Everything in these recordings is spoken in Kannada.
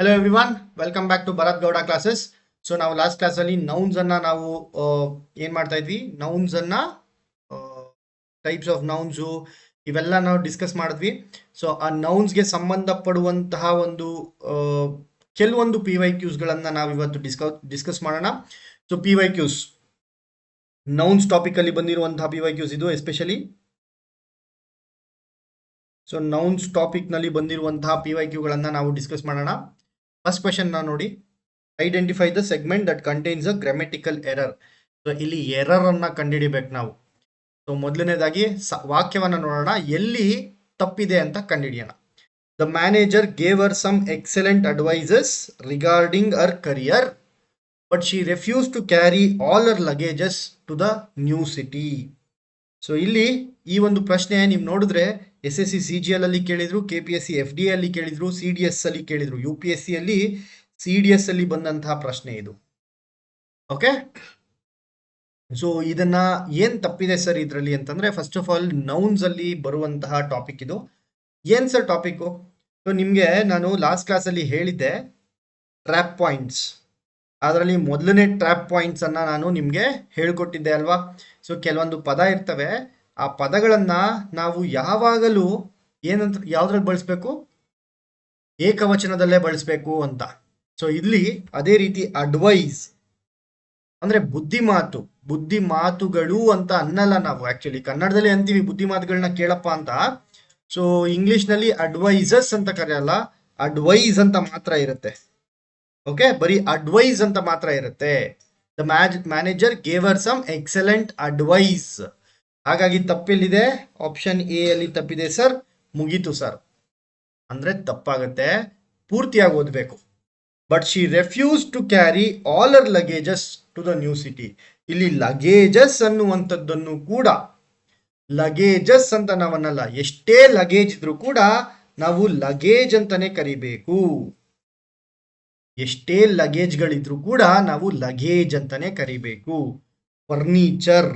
Hello everyone, welcome back to Bharat Gowda classes. So ನಾವು ಲಾಸ್ಟ್ ಕ್ಲಾಸ್ ಅಲ್ಲಿ ನೌನ್ಸ್ ಅನ್ನ ನಾವು ಏನ್ ಮಾಡ್ತಾ ಇದ್ವಿ, ನೌನ್ಸ್ ಅನ್ನ ಟೈಪ್ಸ್ ಆಫ್ ನೌನ್ಸ್ ಇವೆಲ್ಲ ನಾವು ಡಿಸ್ಕಸ್ ಮಾಡಿದ್ವಿ. ಸೊ ಆ ನೌನ್ಸ್ ಗೆ ಸಂಬಂಧಪಡುವಂತಹ ಒಂದು ಕೆಲವೊಂದು PYQs ಗಳನ್ನ ನಾವು ಇವತ್ತು ಡಿಸ್ಕಸ್ ಮಾಡೋಣ. ಸೊ PYQs ನೌನ್ಸ್ ಟಾಪಿಕ್ ಅಲ್ಲಿ ಬಂದಿರುವಂತಹ PYQs ಇದು ಎಸ್ಪೆಷಲಿ. ಸೊ ನೌನ್ಸ್ ಟಾಪಿಕ್ ನಲ್ಲಿ ಬಂದಿರುವಂತಹ PYQ ಗಳನ್ನ ನಾವು ಡಿಸ್ಕಸ್ ಮಾಡೋಣ. ಫಸ್ಟ್ ಕ್ವೆಶನ್ ನೋಡಿ, identify the segment that contains a grammatical error. So ಇಲ್ಲಿ ಎರರ್ ಅನ್ನ ಕಂಡುಹಿಡಿಬೇಕು ನಾವು. ಸೊ ಮೊದಲನೇದಾಗಿ ವಾಕ್ಯವನ್ನ ನೋಡೋಣ, ಎಲ್ಲಿ ತಪ್ಪಿದೆ ಅಂತ ಕಂಡುಹಿಡಿಯೋಣ. The manager gave her some excellent advices regarding her career, but she refuse to carry all her luggages to the new city. So ಇಲ್ಲಿ ಈ ಒಂದು ಪ್ರಶ್ನೆ ನೀವು ನೋಡಿದ್ರೆ SSC CGL ಅಲ್ಲಿ ಕೇಳಿದ್ರು, KPSC FD ಅಲ್ಲಿ ಕೇಳಿದ್ರು, CDS ಅಲ್ಲಿ ಕೇಳಿದ್ರು, UPSC ಅಲ್ಲಿ CDS ಅಲ್ಲಿ ಬಂದಂತಹ ಪ್ರಶ್ನೆ ಇದು. ಓಕೆ, ಸೊ ಇದನ್ನ ಏನ್ ತಪ್ಪಿದೆ ಸರ್ ಇದರಲ್ಲಿ ಅಂತಂದ್ರೆ, ಫಸ್ಟ್ ಆಫ್ ಆಲ್ ನೌನ್ಸ್ ಅಲ್ಲಿ ಬರುವಂತಹ ಟಾಪಿಕ್ ಇದು. ಏನ್ ಸರ್ ಟಾಪಿಕ್? ಸೊ ನಿಮ್ಗೆ ನಾನು ಲಾಸ್ಟ್ ಕ್ಲಾಸ್ ಅಲ್ಲಿ ಹೇಳಿದ್ದೆ ಟ್ರ್ಯಾಪ್ ಪಾಯಿಂಟ್ಸ್. ಅದರಲ್ಲಿ ಮೊದಲನೇ ಟ್ರ್ಯಾಪ್ ಪಾಯಿಂಟ್ಸ್ ಅನ್ನ ನಾನು ನಿಮ್ಗೆ ಹೇಳ್ಕೊಟ್ಟಿದ್ದೆ ಅಲ್ವಾ. ಸೊ ಕೆಲವೊಂದು ಪದ ಇರ್ತವೆ, ಆ ಪದಗಳನ್ನ ನಾವು ಯಾವಾಗಲೂ ಏನಂತ ಯಾವ್ದ್ರಲ್ಲಿ ಬಳಸ್ಬೇಕು, ಏಕವಚನದಲ್ಲೇ ಬಳಸ್ಬೇಕು ಅಂತ. ಸೊ ಇಲ್ಲಿ ಅದೇ ರೀತಿ ಅಡ್ವೈಸ್ ಅಂದ್ರೆ ಬುದ್ಧಿಮಾತುಗಳು ಅಂತ ಅನ್ನಲ್ಲ ನಾವು. ಆಕ್ಚುಲಿ ಕನ್ನಡದಲ್ಲಿ ಅಂತೀವಿ ಬುದ್ಧಿಮಾತುಗಳನ್ನ ಕೇಳಪ್ಪ ಅಂತ. ಸೊ ಇಂಗ್ಲಿಷ್ ನಲ್ಲಿ ಅಡ್ವೈಸಸ್ ಅಂತ ಕರೆಯಲ್ಲ, ಅಡ್ವೈಸ್ ಅಂತ ಮಾತ್ರ ಇರುತ್ತೆ. ಓಕೆ, ಬರೀ ಅಡ್ವೈಸ್ ಅಂತ ಮಾತ್ರ ಇರುತ್ತೆ. The manager gave her some excellent advice. ಹಾಗಾಗಿ ತಪ್ಪೆಲ್ಲಿದೆ? ಆಪ್ಷನ್ ಎ ಅಲ್ಲಿ ತಪ್ಪಿದೆ ಸರ್. ಮುಗೀತು ಸರ್ ಅಂದ್ರೆ ತಪ್ಪಾಗತ್ತೆ, ಪೂರ್ತಿಯಾಗಿ ಓದ್ಬೇಕು. But she refuse to carry all her luggages to the new city. ಇಲ್ಲಿ ಲಗೇಜಸ್ ಅನ್ನುವಂಥದ್ದನ್ನು ಕೂಡ, ಲಗೇಜಸ್ ಅಂತ ನಾವನ್ನಲ್ಲ, ಎಷ್ಟೇ ಲಗೇಜ್ ಇದ್ರೂ ಕೂಡ ನಾವು ಲಗೇಜ್ ಅಂತಾನೆ ಕರಿಬೇಕು. ಎಷ್ಟೇ ಲಗೇಜ್ಗಳಿದ್ರು ಕೂಡ ನಾವು ಲಗೇಜ್ ಅಂತಾನೆ ಕರಿಬೇಕು. ಫರ್ನಿಚರ್,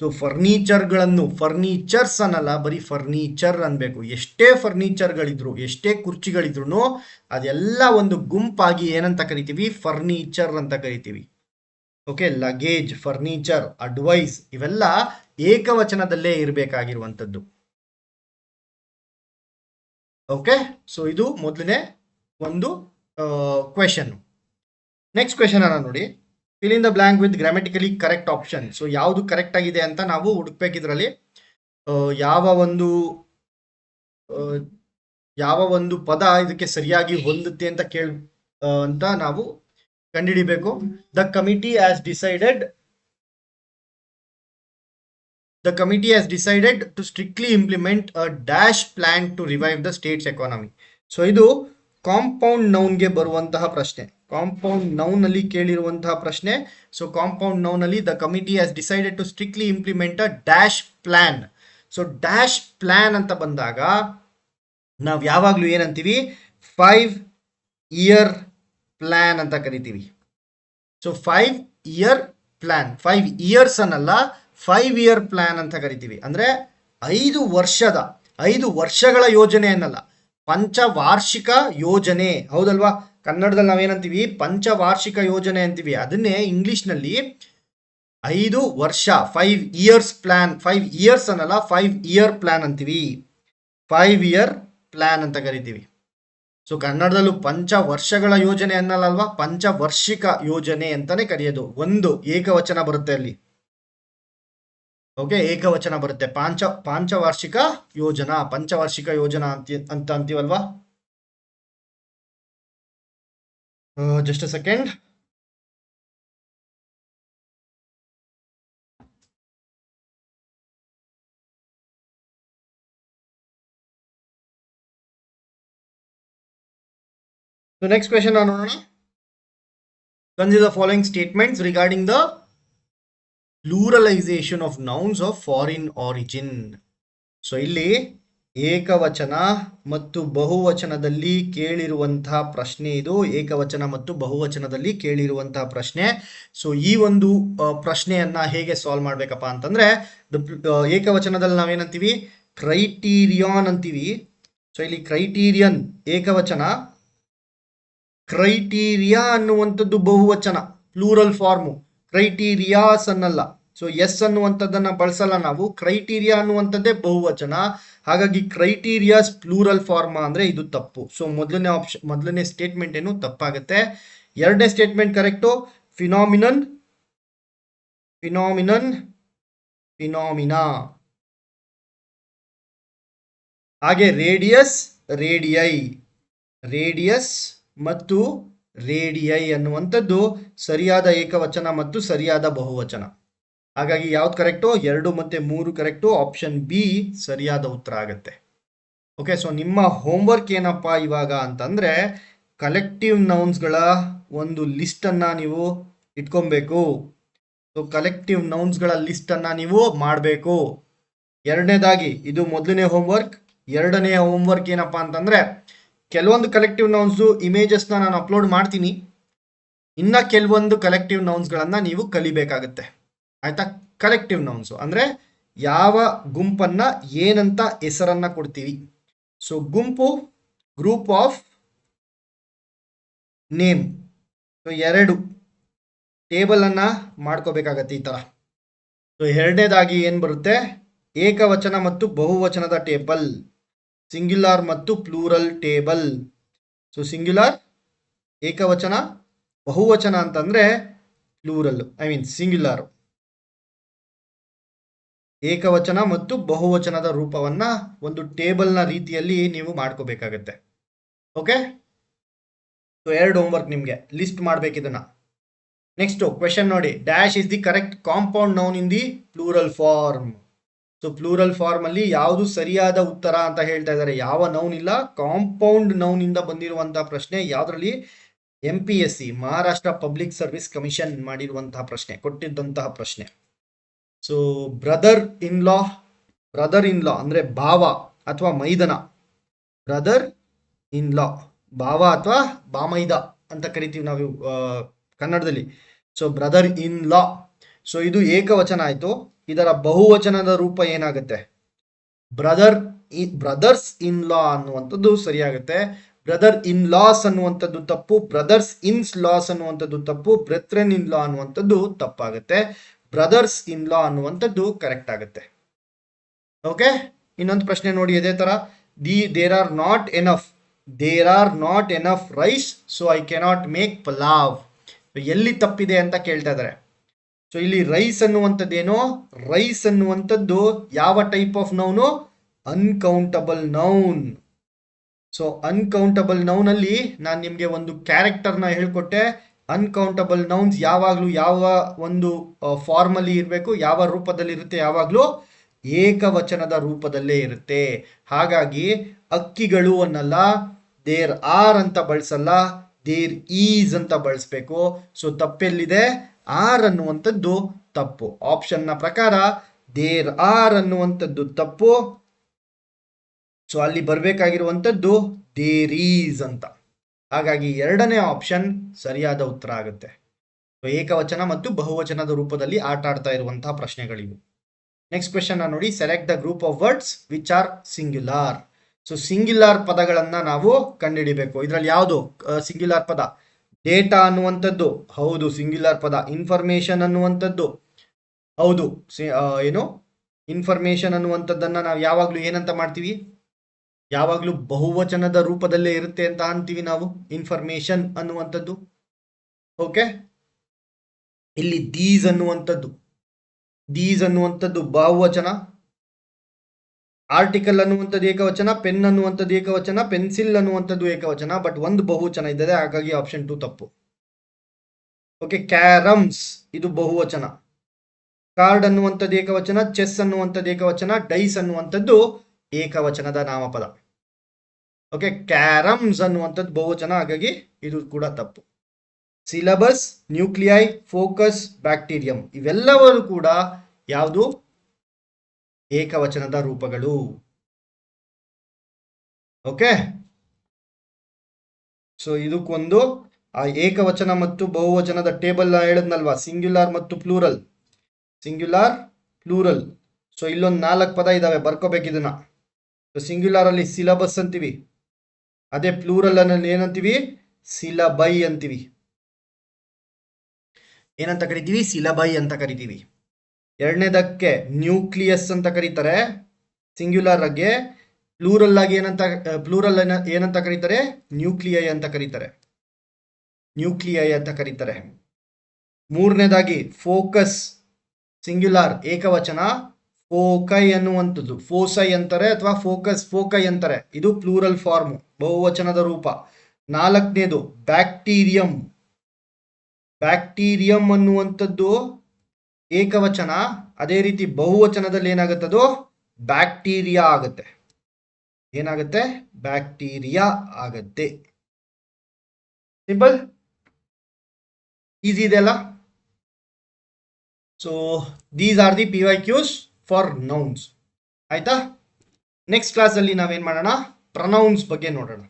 ಸೊ ಫರ್ನಿಚರ್ಗಳನ್ನು ಫರ್ನಿಚರ್ಸ್ ಅನ್ನಲ್ಲ, ಬರೀ ಫರ್ನಿಚರ್ ಅನ್ಬೇಕು. ಎಷ್ಟೇ ಫರ್ನಿಚರ್ಗಳಿದ್ರು, ಎಷ್ಟೇ ಕುರ್ಚಿಗಳಿದ್ರು ಅದೆಲ್ಲ ಒಂದು ಗುಂಪಾಗಿ ಏನಂತ ಕರಿತೀವಿ? ಫರ್ನಿಚರ್ ಅಂತ ಕರಿತೀವಿ. ಓಕೆ, ಲಗೇಜ್, ಫರ್ನಿಚರ್, ಅಡ್ವೈಸ್ ಇವೆಲ್ಲ ಏಕವಚನದಲ್ಲೇ ಇರಬೇಕಾಗಿರುವಂಥದ್ದು. ಓಕೆ, ಸೊ ಇದು ಮೊದಲನೇ ಒಂದು ಕ್ವೆಶನ್. ನೆಕ್ಸ್ಟ್ ಕ್ವೆಶನ್ ಅನ್ನ ನೋಡಿ, fill in the blank with grammatically correct option. So ಯಾವುದು ಕರೆಕ್ಟ್ ಆಗಿದೆ ಅಂತ ನಾವು ಹುಡುಕ್ಬೇಕಿದ್ರಲ್ಲಿ. ಯಾವ ಒಂದು ಪದ ಇದಕ್ಕೆ ಸರಿಯಾಗಿ ಹೊಂದುತ್ತೆ ಅಂತ ಅಂತ ನಾವು ಕಂಡುಹಿಡಿಬೇಕು. The committee has decided to strictly implement a dash plan to revive the state's economy. So ಇದು ಕಾಂಪೌಂಡ್ ನೌನ್ಗೆ ಬರುವಂತಹ ಪ್ರಶ್ನೆ. ಕಾಂಪೌಂಡ್ ನೌನ್ ಅಲ್ಲಿ ಕೇಳಿರುವಂತಹ ಪ್ರಶ್ನೆ. ಸೊ ಕಾಂಪೌಂಡ್ ನೌನ್ ಅಲ್ಲಿ the committee has decided to strictly implement a dash plan. So dash plan ಅಂತ ಬಂದಾಗ ನಾವು ಯಾವಾಗ್ಲೂ ಏನಂತೀವಿ? 5 year ಪ್ಲಾನ್ ಅಂತ ಕರಿತೀವಿ. ಸೊ 5 year ಪ್ಲಾನ್, 5 years ಅನ್ನಲ್ಲ, 5 year ಪ್ಲಾನ್ ಅಂತ ಕರಿತೀವಿ. ಅಂದ್ರೆ 5 ವರ್ಷಗಳ ಯೋಜನೆ ಅನ್ನಲ್ಲ, ಪಂಚವಾರ್ಷಿಕ ಯೋಜನೆ. ಹೌದಲ್ವಾ? ಕನ್ನಡದಲ್ಲಿ ನಾವೇನಂತೀವಿ? ಪಂಚವಾರ್ಷಿಕ ಯೋಜನೆ ಅಂತೀವಿ. ಅದನ್ನೇ ಇಂಗ್ಲಿಷ್ ನಲ್ಲಿ 5 ವರ್ಷ, 5 years ಪ್ಲಾನ್, 5 years ಅನ್ನಲ್ಲ, 5 year ಪ್ಲಾನ್ ಅಂತೀವಿ. 5 year ಪ್ಲಾನ್ ಅಂತ ಕರಿತೀವಿ. ಸೊ ಕನ್ನಡದಲ್ಲೂ ಪಂಚವರ್ಷಗಳ ಯೋಜನೆ ಅನ್ನಲ್ಲ ಅಲ್ವಾ, ಪಂಚವಾರ್ಷಿಕ ಯೋಜನೆ ಅಂತಾನೆ ಕರೆಯೋದು. ಒಂದು ಏಕವಚನ ಬರುತ್ತೆ ಅಲ್ಲಿ. ಓಕೆ, ಏಕವಚನ ಬರುತ್ತೆ. ಪಂಚವಾರ್ಷಿಕ ಯೋಜನಾ ಅಂತ ಅಂತೀವಲ್ವಾ. Just a second. So next question ನೋಡೋಣ. Consider the following statements regarding the pluralisation of nouns of foreign origin. So ಇಲ್ಲಿ ಏಕವಚನ ಮತ್ತು ಬಹುವಚನದಲ್ಲಿ ಕೇಳಿರುವಂತಹ ಪ್ರಶ್ನೆ ಇದು. ಏಕವಚನ ಮತ್ತು ಬಹುವಚನದಲ್ಲಿ ಕೇಳಿರುವಂತಹ ಪ್ರಶ್ನೆ. ಸೊ ಈ ಒಂದು ಪ್ರಶ್ನೆಯನ್ನ ಹೇಗೆ ಸಾಲ್ವ್ ಮಾಡ್ಬೇಕಪ್ಪ ಅಂತಂದ್ರೆ, ಏಕವಚನದಲ್ಲಿ ನಾವೇನಂತೀವಿ? ಕ್ರೈಟೀರಿಯಾನ್ ಅಂತೀವಿ. ಸೊ ಇಲ್ಲಿ ಕ್ರೈಟೀರಿಯನ್ ಏಕವಚನ, ಕ್ರೈಟೀರಿಯಾ ಅನ್ನುವಂಥದ್ದು ಬಹುವಚನ, ಪ್ಲೂರಲ್ ಫಾರ್ಮು. ಕ್ರೈಟೀರಿಯಾಸ್ ಅನ್ನಲ್ಲ. ಸೊ ಎಸ್ ಅನ್ನುವಂಥದ್ದನ್ನ ಬಳಸಲ್ಲ ನಾವು. ಕ್ರೈಟೀರಿಯಾ ಅನ್ನುವಂಥದ್ದೇ ಬಹುವಚನ. ಹಾಗಾಗಿ ಕ್ರೈಟೀರಿಯಾಸ್ ಪ್ಲೂರಲ್ ಫಾರ್ಮ್ ಅಂದ್ರೆ ಇದು ತಪ್ಪು. ಸೊ ಮೊದಲನೇ ಸ್ಟೇಟ್ಮೆಂಟ್ ಏನು ತಪ್ಪಾಗುತ್ತೆ. ಎರಡನೇ statement correct. Phenomenon, phenomenon, phenomena. ಹಾಗೆ ರೇಡಿಯಸ್, ರೇಡಿಯೈ, ರೇಡಿಯಸ್ ಮತ್ತು ರೇಡಿಯೈ ಅನ್ನುವಂಥದ್ದು ಸರಿಯಾದ ಏಕವಚನ ಮತ್ತು ಸರಿಯಾದ ಬಹುವಚನ. ಹಾಗಾಗಿ ಯಾವ್ದು ಕರೆಕ್ಟು? 2 ಮತ್ತು 3 ಕರೆಕ್ಟು. ಆಪ್ಷನ್ ಬಿ ಸರಿಯಾದ ಉತ್ತರ ಆಗುತ್ತೆ. ಓಕೆ, ಸೊ ನಿಮ್ಮ ಹೋಮ್ವರ್ಕ್ ಏನಪ್ಪಾ ಇವಾಗ ಅಂತಂದ್ರೆ ಕಲೆಕ್ಟಿವ್ ನೌನ್ಸ್ಗಳ ಒಂದು ಲಿಸ್ಟನ್ನು ನೀವು ಇಟ್ಕೊಬೇಕು. ಸೊ ಕಲೆಕ್ಟಿವ್ ನೌನ್ಸ್ಗಳ ಲಿಸ್ಟನ್ನು ನೀವು ಮಾಡಬೇಕು. ಎರಡನೇದಾಗಿ ಇದು ಮೊದಲನೇ ಹೋಮ್ವರ್ಕ್. ಎರಡನೇ ಹೋಮ್ವರ್ಕ್ ಏನಪ್ಪಾ ಅಂತಂದ್ರೆ ಕೆಲವೊಂದು ಕಲೆಕ್ಟಿವ್ ನೌನ್ಸು ಇಮೇಜಸ್ನ ನಾನು ಅಪ್ಲೋಡ್ ಮಾಡ್ತೀನಿ. ಇನ್ನ ಕೆಲವೊಂದು ಕಲೆಕ್ಟಿವ್ ನೌನ್ಸ್ಗಳನ್ನು ನೀವು ಕಲಿಬೇಕಾಗುತ್ತೆ. ಆಯ್ತಾ? ಕಲೆಕ್ಟಿವ್ ನೌನ್ಸು ಅಂದ್ರೆ ಯಾವ ಗುಂಪನ್ನ ಏನಂತ ಹೆಸರನ್ನ ಕೊಡ್ತೀವಿ. ಸೊ ಗುಂಪು, group of, name. So 2 table ಅನ್ನ ಮಾಡ್ಕೋಬೇಕಾಗತ್ತೆ ಈ ತರ. ಸೊ ಎರಡನೇದಾಗಿ ಏನ್ ಬರುತ್ತೆ? ಏಕವಚನ ಮತ್ತು ಬಹುವಚನದ ಟೇಬಲ್, ಸಿಂಗ್ಯುಲರ್ ಮತ್ತು ಪ್ಲೂರಲ್ ಟೇಬಲ್. ಸೊ ಸಿಂಗ್ಯುಲರ್ ಏಕವಚನ, ಬಹುವಚನ ಅಂತಂದ್ರೆ ಪ್ಲೂರಲ್, ಸಿಂಗ್ಯುಲರ್. ಏಕವಚನ ಮತ್ತು ಬಹುವಚನದ ರೂಪವನ್ನ ಒಂದು ಟೇಬಲ್ನ ರೀತಿಯಲ್ಲಿ ನೀವು ಮಾಡ್ಕೋಬೇಕಾಗತ್ತೆ. ಓಕೆ, ಸೊ 2 ಹೋಮ್ವರ್ಕ್ ನಿಮ್ಗೆ. ಲಿಸ್ಟ್ ಮಾಡ್ಬೇಕಿದನ್ನ. ನೆಕ್ಸ್ಟ್ ಕ್ವೆಶನ್ ನೋಡಿ. Dash is the correct compound noun in the plural form. So plural form ಅಲ್ಲಿ ಯಾವುದು ಸರಿಯಾದ ಉತ್ತರ ಅಂತ ಹೇಳ್ತಾ ಇದ್ದಾರೆ. ಯಾವ ನೌನ್ ಇಲ್ಲ, ಕಾಂಪೌಂಡ್ ನೌನ್ ಇಂದ ಬಂದಿರುವಂತಹ ಪ್ರಶ್ನೆ. ಯಾವ್ದ್ರಲ್ಲಿ? MPSC, Maharashtra public service commission ಮಾಡಿರುವಂತಹ ಪ್ರಶ್ನೆ, ಕೊಟ್ಟಿದ್ದಂತಹ ಪ್ರಶ್ನೆ. So brother in law, brother in law ಅಂದ್ರೆ ಭಾವ ಅಥವಾ ಮೈದನ. ಬ್ರದರ್ ಇನ್ ಲಾ, ಭಾವ ಅಥವಾ ಬಾಮೈದ ಅಂತ ಕರಿತೀವಿ ನಾವು ಕನ್ನಡದಲ್ಲಿ. So brother in law. So ಇದು ಏಕವಚನ ಆಯ್ತು. ಇದರ ಬಹುವಚನದ ರೂಪ ಏನಾಗುತ್ತೆ? ಬ್ರದರ್ಸ್ ಇನ್ ಲಾ ಅನ್ನುವಂಥದ್ದು ಸರಿಯಾಗುತ್ತೆ. ಬ್ರದರ್ ಇನ್ ಲಾಸ್ ಅನ್ನುವಂಥದ್ದು ತಪ್ಪು. ಬ್ರದರ್ಸ್ ಇನ್ಸ್ ಲಾಸ್ ಅನ್ನುವಂಥದ್ದು ತಪ್ಪು. ಬ್ರೆತ್ರೆನ್ ಇನ್ ಲಾ ಅನ್ನುವಂಥದ್ದು ತಪ್ಪಾಗುತ್ತೆ. ಬ್ರದರ್ಸ್ ಇನ್ ಲಾ ಅನ್ನುವಂಥದ್ದು ಕರೆಕ್ಟ್ ಆಗುತ್ತೆ. ಓಕೆ, ಇನ್ನೊಂದು ಪ್ರಶ್ನೆ ನೋಡಿ ಅದೇ ತರ. There are not enough, there are not enough rice, so I cannot make pulao. ಎಲ್ಲಿ ತಪ್ಪಿದೆ ಅಂತ ಕೇಳ್ತಾ ಇದ್ದಾರೆ. ಸೊ ಇಲ್ಲಿ ರೈಸ್ ಅನ್ನುವಂಥದ್ದೇನೋ, ರೈಸ್ ಅನ್ನುವಂಥದ್ದು ಯಾವ type of noun? Uncountable noun. So uncountable noun ಅಲ್ಲಿ ನಾನು ನಿಮ್ಗೆ ಒಂದು ಕ್ಯಾರೆಕ್ಟರ್ನ ಹೇಳ್ಕೊಟ್ಟೆ. ಅನ್ಕೌಂಟಬಲ್ ನೌನ್ಸ್ ಯಾವಾಗ್ಲೂ ಯಾವ ಒಂದು ಫಾರ್ಮ್ ಅಲ್ಲಿ ಇರಬೇಕು, ಯಾವ ರೂಪದಲ್ಲಿ ಇರುತ್ತೆ? ಯಾವಾಗ್ಲೂ ಏಕವಚನದ ರೂಪದಲ್ಲೇ ಇರುತ್ತೆ. ಹಾಗಾಗಿ ಅಕ್ಕಿಗಳು ಅನ್ನಲ್ಲ, ದೇರ್ ಆರ್ ಅಂತ ಬಳಸಲ್ಲ, ದೇರ್ ಈಸ್ ಅಂತ ಬಳಸ್ಬೇಕು. ಸೊ ತಪ್ಪೆಲ್ಲಿದೆ? ಆರ್ ಅನ್ನುವಂಥದ್ದು ತಪ್ಪು. ಆಪ್ಷನ್ನ ಪ್ರಕಾರ ದೇರ್ ಆರ್ ಅನ್ನುವಂಥದ್ದು ತಪ್ಪು. ಸೊ ಅಲ್ಲಿ ಬರಬೇಕಾಗಿರುವಂಥದ್ದು ದೇರ್ ಈಸ್ ಅಂತ. ಹಾಗಾಗಿ ಎರಡನೇ ಆಪ್ಷನ್ ಸರಿಯಾದ ಉತ್ತರ ಆಗುತ್ತೆ. ಸೊ ಏಕವಚನ ಮತ್ತು ಬಹುವಚನದ ರೂಪದಲ್ಲಿ ಆಟ ಆಡ್ತಾ ಇರುವಂತಹ ಪ್ರಶ್ನೆಗಳಿವು. ನೆಕ್ಸ್ಟ್ ಕ್ವೆಶನ್ ನೋಡಿ. Select the group of words which are singular. So singular ಪದಗಳನ್ನ ನಾವು ಕಂಡುಹಿಡಿಬೇಕು. ಇದರಲ್ಲಿ ಯಾವುದು ಸಿಂಗ್ಯುಲಾರ್ ಪದ? ಡೇಟಾ ಅನ್ನುವಂಥದ್ದು ಹೌದು ಸಿಂಗ್ಯುಲಾರ್ ಪದ. ಇನ್ಫಾರ್ಮೇಶನ್ ಅನ್ನುವಂಥದ್ದು ಹೌದು. ಏನು ಇನ್ಫಾರ್ಮೇಶನ್ ಅನ್ನುವಂಥದ್ದನ್ನ ನಾವು ಯಾವಾಗ್ಲೂ ಏನಂತ ಮಾಡ್ತೀವಿ? ಯಾವಾಗ್ಲೂ ಬಹುವಚನದ ರೂಪದಲ್ಲೇ ಇರುತ್ತೆ ಅಂತ ಅಂತೀವಿ ನಾವು, ಇನ್ಫಾರ್ಮೇಶನ್ ಅನ್ನುವಂಥದ್ದು. ಓಕೆ, ಇಲ್ಲಿ ದೀಸ್ ಅನ್ನುವಂಥದ್ದು, ದೀಸ್ ಅನ್ನುವಂಥದ್ದು ಬಹುವಚನ. ಆರ್ಟಿಕಲ್ ಅನ್ನುವಂಥದ್ದು ಏಕವಚನ, ಪೆನ್ ಅನ್ನುವಂಥದ್ದು ಏಕವಚನ, ಪೆನ್ಸಿಲ್ ಅನ್ನುವಂಥದ್ದು ಏಕವಚನ, ಬಟ್ ಒಂದು ಬಹುವಚನ ಇದ್ದದೆ. ಹಾಗಾಗಿ ಆಪ್ಷನ್ 2 ತಪ್ಪು. ಓಕೆ, ಕ್ಯಾರಮ್ಸ್ ಇದು ಬಹುವಚನ. ಕಾರ್ಡ್ ಅನ್ನುವಂಥದ್ದು ಏಕವಚನ, ಚೆಸ್ ಅನ್ನುವಂಥದ್ದು ಏಕವಚನ, ಡೈಸ್ ಅನ್ನುವಂಥದ್ದು ಏಕವಚನದ ನಾಮಪದ. ಓಕೆ, ಕ್ಯಾರಮ್ಸ್ ಅನ್ನುವಂಥದ್ದು ಬಹುವಚನ, ಹಾಗಾಗಿ ಇದು ಕೂಡ ತಪ್ಪು. ಸಿಲಬಸ್, ನ್ಯೂಕ್ಲಿಯೈ, ಫೋಕಸ್, ಬ್ಯಾಕ್ಟೀರಿಯಂ ಇವೆಲ್ಲವರು ಕೂಡ ಯಾವುದು? ಏಕವಚನದ ರೂಪಗಳು. ಓಕೆ, ಸೊ ಇದಕ್ಕೊಂದು ಆ ಏಕವಚನ ಮತ್ತು ಬಹುವಚನದ ಟೇಬಲ್ ಹೇಳಿದ್ನಲ್ವಾ, ಸಿಂಗ್ಯುಲಾರ್ ಮತ್ತು ಪ್ಲೂರಲ್, ಸಿಂಗ್ಯುಲಾರ್ ಪ್ಲೂರಲ್. ಸೊ ಇಲ್ಲೊಂದು 4 ಪದ ಇದಾವೆ, ಬರ್ಕೋಬೇಕು ಇದನ್ನ. ಸಿಂಗ್ಯುಲರ್ ಅಲ್ಲಿ ಸಿಲಬಸ್ ಅಂತೀವಿ, ಅದೇ ಪ್ಲೂರಲ್ ಅಲ್ಲಿ ಏನಂತೀವಿ, ಸಿಲಬೈ ಅಂತೀವಿ. ಏನಂತ ಕರಿತೀವಿ, ಸಿಲಬೈ ಅಂತ ಕರಿತೀವಿ. ಎರಡನೇದಕ್ಕೆ ನ್ಯೂಕ್ಲಿಯಸ್ ಅಂತ ಕರೀತಾರೆ ಸಿಂಗ್ಯುಲರ್ ಆಗಿ. ಪ್ಲೂರಲ್ ಆಗಿ ಏನಂತ ಕರೀತಾರೆ, ನ್ಯೂಕ್ಲಿಯೈ ಅಂತ ಕರೀತಾರೆ, ನ್ಯೂಕ್ಲಿಯೈ ಅಂತ ಕರೀತಾರೆ. ಮೂರನೇದಾಗಿ ಫೋಕಸ್ ಸಿಂಗ್ಯುಲರ್ ಏಕವಚನ, ಫೋಕೈ ಅನ್ನುವಂಥದ್ದು, ಫೋಸೈ ಅಂತಾರೆ ಅಥವಾ ಫೋಕೈ ಅಂತಾರೆ, ಇದು ಪ್ಲೂರಲ್ ಫಾರ್ಮ್, ಬಹುವಚನದ ರೂಪ. ನಾಲ್ಕನೇದು ಬ್ಯಾಕ್ಟೀರಿಯಂ ಅನ್ನುವಂಥದ್ದು ಏಕವಚನ, ಅದೇ ರೀತಿ ಬಹುವಚನದಲ್ಲಿ ಏನಾಗುತ್ತದು, ಬ್ಯಾಕ್ಟೀರಿಯಾ ಆಗುತ್ತೆ. ಏನಾಗುತ್ತೆ, ಬ್ಯಾಕ್ಟೀರಿಯಾ ಆಗತ್ತೆ. ಸಿಂಪಲ್, ಈಸಿ ಇದೆ ಅಲ್ಲ. So these are the PYQs for nouns. ಆಯ್ತಾ? ನೆಕ್ಸ್ಟ್ ಕ್ಲಾಸ್ ಅಲ್ಲಿ ನಾವೇನ್ ಮಾಡೋಣ, ಪ್ರನೌನ್ಸ್ ಬಗ್ಗೆ ನೋಡೋಣ.